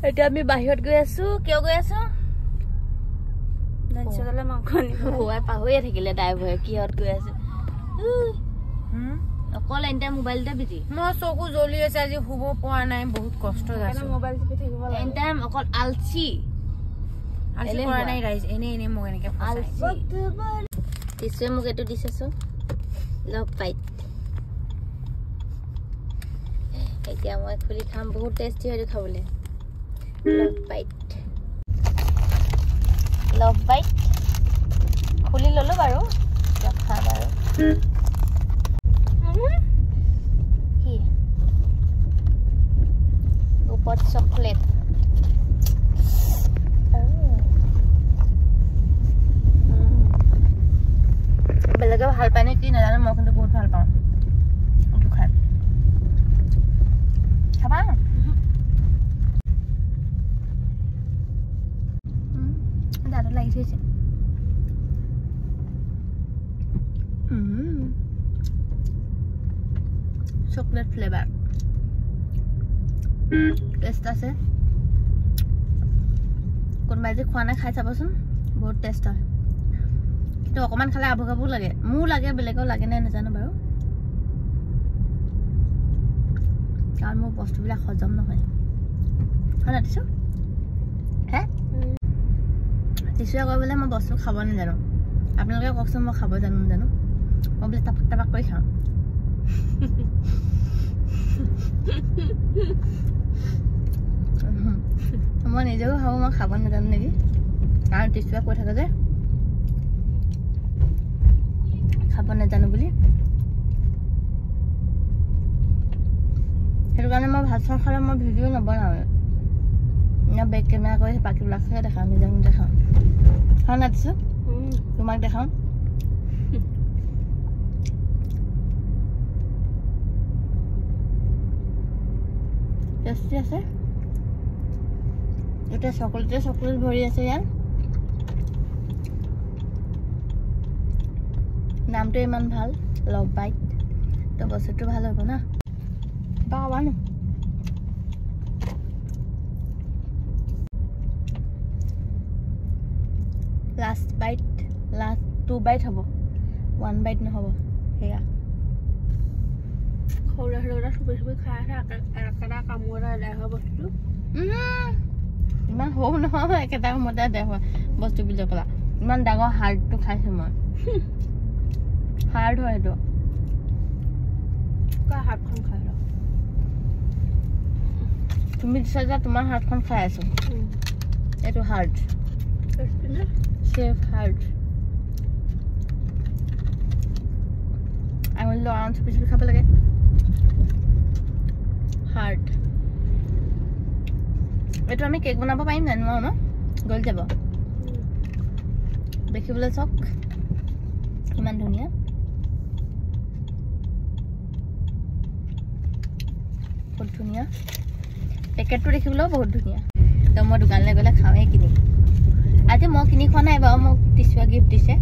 এতিয়া আমি বাহিৰত গৈ আছো কিয় গৈ আছো দাঞ্চলে মাংস হোৱাই পাহৰিয়ে থাকিলে ড্ৰাইভাৰে কিহত গৈ আছে অকল এণ্টা মোবাইলতে বিজি মই চকু জ্বলি আছে আজি শুব পৰা নাই বহুত কষ্ট আছে মোবাইল টিপি থাকিব লাগে এণ্টা অকল আলচি আজি কৰা নাই গাইজ এনে মোক এনেকে আলচি দিছে মোক এটো দিছে সো লভ বাইট এতিয়া মই খুলি খাম বহুত টেষ্টি হয় খাবলে লভ বাইট খুলি ললো বাৰু খাম আৰু কি ওপৰত চকলেট বেলেগে ভাল পায় নে কি নাজানো মই কিন্তু বহুত ভাল পাওঁ এইটো খাই খাবা দাঁতত লাগি থৈছে চকলেট ফ্লেভাৰ টেষ্ট আছে কোনোবাই যে খোৱা নাই খাই চাবচোন বহুত টেষ্ট হয় কিন্তু অকমান খালে আভু খাবো লাগে মোৰ লাগে বেলেগও লাগে নে নাজানো বাৰু কাৰণ মোৰ বস্তুবিলাক হজম নহয় হয় না দিছো হে দিছোৱে কৈ বোলে মই বস্তু খাব নাজানো আপোনালোকে কওকচোন মই খাব জানো নাজানো মই বোলে টাপাক টাপাক কৰি খাওঁ মই নিজেও ভাবো মই খাব নাজানো নেকি কাৰণ টিচুৱে কৈ থাকে যে খাব নাজানো বুলি সেইটো কাৰণে মই ভাত চাত খালে মই ভিডিঅ' নবনাওঁ বেক কেমেৰা কৰি বাকীবিলাকহে দেখাওঁ নিজক নেদেখাওঁ হয় না দিছো তোমাক দেখাওঁ টেষ্টি আছে এটা চকলেট ভৰি আছে ইয়াত নামটো ইমান ভাল লভ বাইট তো বস্তুটো ভাল হ'ব না পাবানো লাষ্ট বাইট লাষ্ট 2 বাইট হ'ব 1 বাইট নহ'ব সেয়া খৌৰা খৌৰা চুপি খাই একেটা কামোৰা এদাই হোৱা বস্তু ইমান সৰু নহয় একেটা সময়তে এদাই হোৱা বস্তু বুলি ক'লা ইমান ডাঙৰ হাৰ্ডটো খাইছোঁ মই হাৰ্ড হয় এইটো কাৰ হাতখন খাই ল তুমি দিছা যে তোমাৰ হাতখন খাই আছো এইটো হাৰ্ড চেফ হাৰ্ড আঙুলি লগান চুপি চুপি খাব লাগে হাৰ্ড এইটো আমি কেক বনাব পাৰিম জানো ন গল যাব দেখিবলৈ চাওক কিমান ধুনীয়া বহুত ধুনীয়া পেকেটটো দেখিবলৈও বহুত ধুনীয়া তো মই দোকানলৈ গ'লে খাওঁৱে কিনি আজি মই কিনি খোৱা নাই বাৰু মোক টিচুৱে গিফ্ট দিছে